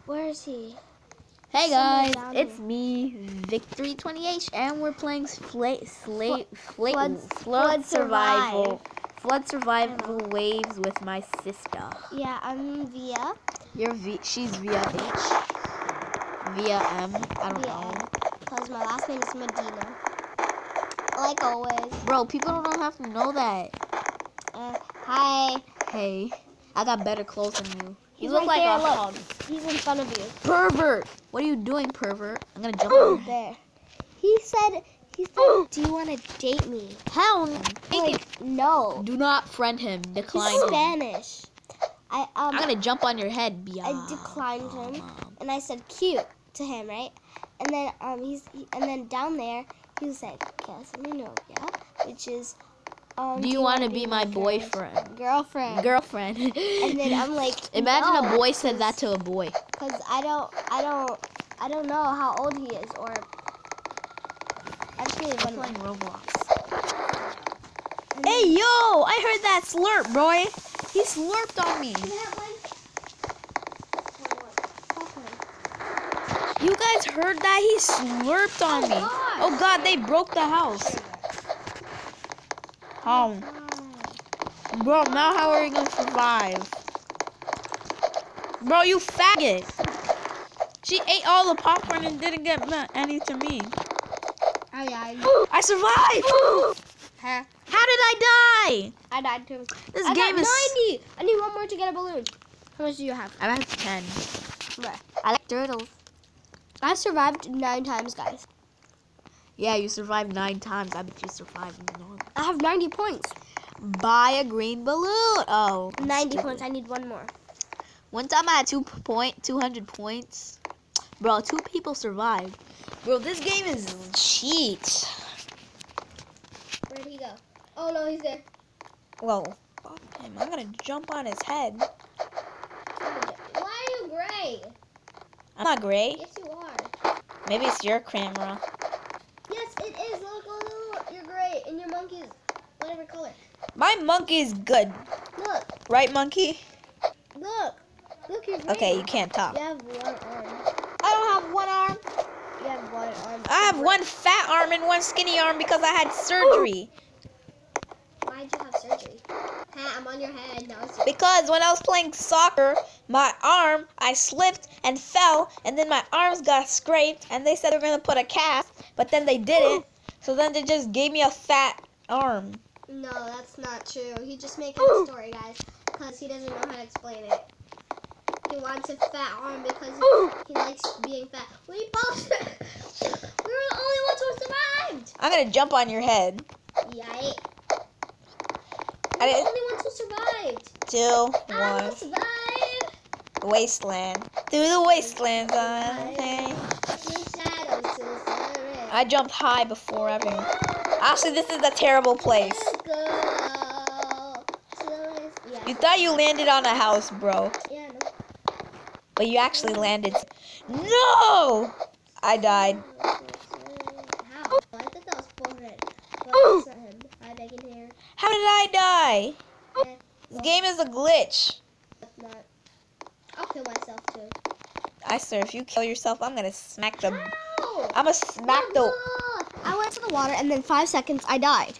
Where is he? Hey Somewhere guys, down it's here. me, Victory28, and we're playing Flood Survival. Flood Survival Hello. Waves with my sister. Yeah, I'm Via. She's Via H. Via M. I don't know. Because my last name is Medina. Like always. Bro, people don't have to know that. Hi. Hey, I got better clothes than you. You He's look right like there, a look. hog. He's in front of you. Pervert! What are you doing, pervert? I'm gonna jump on your head. There. He said, do you want to date me? Hell no. Like, no. Do not friend him. Decline He's him. Spanish. I'm gonna jump on your head, Bia. I declined him, and I said cute to him, right? And then and then down there he said, "Casa mi novia," which is do you want to be my boyfriend? Girlfriend. Girlfriend. And then I'm like, imagine no, a boy said that to a boy. Cause I don't know how old he is, or actually I'm playing Roblox. Hey yo! I heard that slurp, boy. He slurped on me. You guys heard that? He slurped on me. Oh god, they broke the house. How? Bro, now how are we gonna survive? Bro, you faggot. She ate all the popcorn and didn't get any to me. I survived! Huh? How did I die? I died too. This I game got is... 90. I need one more to get a balloon. How much do you have? I have 10. Where? I like turtles. I survived 9 times, guys. Yeah, you survived 9 times. I bet you survived more. I have 90 points. Buy a green balloon. Oh. 90 stupid. points. I need one more. One time I had 200 points. Bro, 2 people survived. Bro, this game is cheat. Where'd he go? Oh no, he's there. Whoa. Fuck him. I'm gonna jump on his head. Why are you gray? I'm not gray. Yes, you are. Maybe it's your camera. Yes, it is. Look, look, look. You're gray, and your monkey's whatever color. My monkey is good. Look, Right, monkey? look, look. You're gray. Okay, you can't talk. You have one arm. I don't have one arm. You have one arm. I have one fat arm and one skinny arm because I had surgery. Why'd you have surgery? I'm on your head. No, it's Because when I was playing soccer, my arm, I slipped and fell, and then my arms got scraped, and they said they were going to put a cast, but then they didn't. So then they just gave me a fat arm. No, that's not true. He just making a story, guys, because he doesn't know how to explain it. He wants a fat arm because he likes being fat. We both. We were the only ones who survived. I'm going to jump on your head. Yikes. I We're the didn't. only ones who survived. 2, I 1. will survive. Wasteland. Through the wastelands on hey. The shadows to surrender. I jumped high before everyone. Actually, this is a terrible place. Let's go to the yeah. You thought you landed on a house, bro. Yeah, no. But you actually landed. No! I died. How? I thought that was 400. But that's not him. Hi, Megan here. How did I die? Eh, This game is a glitch. that's not. I'll kill myself too. I swear, if you kill yourself, I'm gonna smack the. Ow! I'm gonna smack the. I went to the water and then 5 seconds I died.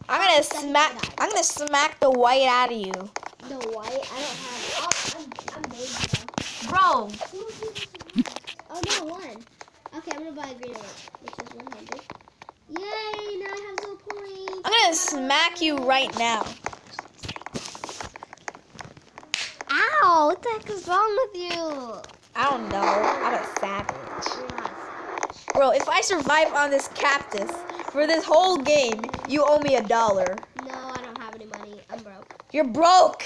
I'm gonna smack. I'm gonna smack the white out of you, The white? I don't have. Oh, I'm big now. bro. Oh no, 1. Okay, I'm gonna buy a green one, which is 100. Yay! Now I have 0 points. I'm gonna smack you right now. Ow! What the heck is wrong with you? I don't know. I'm a savage. You're not. Bro, if I survive on this cactus for this whole game, you owe me $1. No, I don't have any money. I'm broke. You're broke.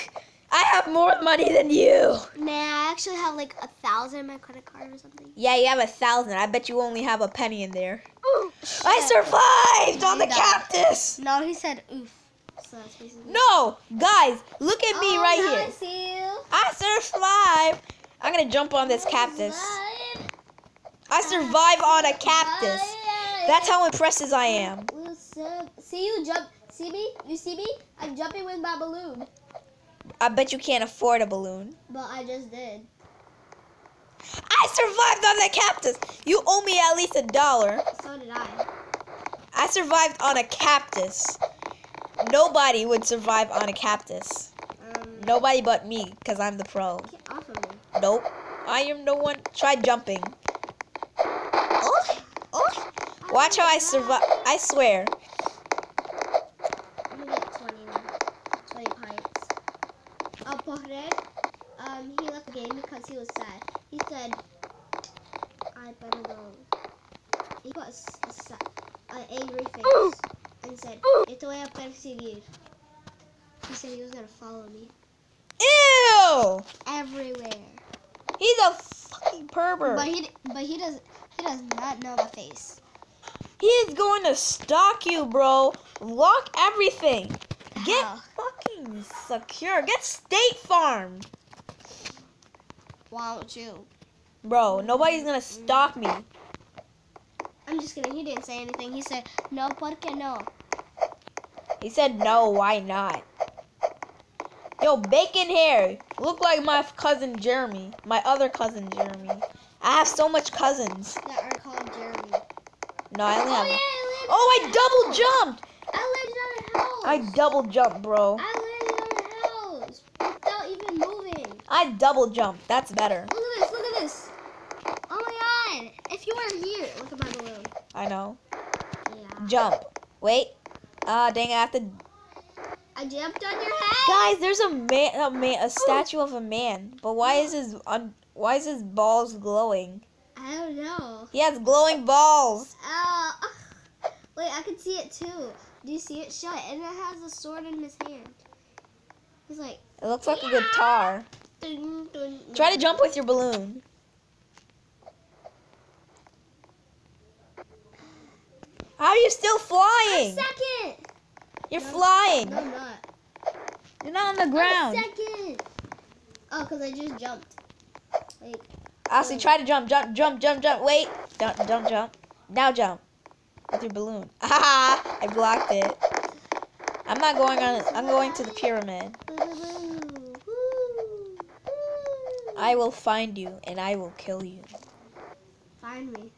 I have more money than you. Nah, I actually have like 1,000 in my credit card or something. Yeah, you have 1,000. I bet you only have a penny in there. I survived on the cactus. No, he said oof. So that's basically. No, guys, look at me right now here. I see you. I survived. I'm gonna jump on this cactus. I survive on a cactus. That's how impressive I am. See you jump. See me? You see me? I'm jumping with my balloon. I bet you can't afford a balloon. But I just did. I survived on the cactus. You owe me at least $1. So did I. I survived on a cactus. Nobody would survive on a cactus. Nobody but me, because I'm the pro. Get off of me. Nope. I am the one. Try jumping. Oh. Watch how I survive. I swear. I'm gonna get 20 now. 20 pints. Red, he left the game because he was sad. He said, I better go. He put an angry face and said, "Te voy a perseguir." He said he was gonna follow me. Ew! Everywhere. He's a fucking pervert. But he does not know my face. He is going to stalk you, bro. Lock everything. Get How? fucking secure. Get State Farm. Why don't you? Bro, nobody's gonna stalk me. I'm just kidding. He didn't say anything. He said, "No, porque no." He said no, why not? Yo, bacon hair. Look like my cousin Jeremy. My other cousin Jeremy. I have so much cousins. That are called Jeremy. No, I only have... Yeah, Oh, I double jumped! I landed on a house. I double jumped, bro. I landed on a house without even moving. I double jumped. That's better. Look at this. Look at this. Oh my god. If you weren't here, look at my balloon. I know. Yeah. Jump. Wait. Dang, I have to... I jumped on your head. Guys, there's a statue of a man. But why is his balls glowing? I don't know. He has glowing balls. Wait, I can see it too. Do you see it? Shut. And it has a sword in his hand. He's like... It looks like a guitar. Dun, dun, Try to jump with your balloon. How are you still flying? Second. You're flying. No, I'm not. You're not on the ground. Second. Oh, because I just jumped. Like... Aussie, try to jump. Wait. Don't jump. Now jump. With your balloon. Ah, I blocked it. I'm not going on it. I'm going to the pyramid. I will find you and I will kill you. Find me.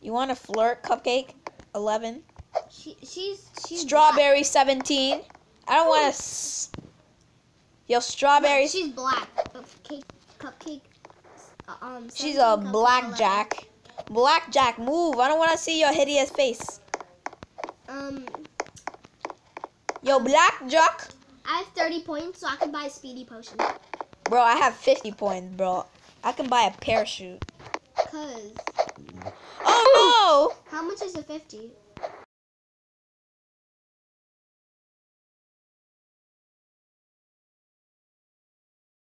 You want to flirt, Cupcake? 11. She's Strawberry black. 17. I don't want to. Yo, strawberry. She's black. Cupcake. She's a blackjack. Blackjack, move. I don't want to see your hideous face. Yo, blackjack. I have 30 points, so I can buy a speedy potion. Bro, I have 50 points, bro. I can buy a parachute. Cause. Oh no! How much is a 50?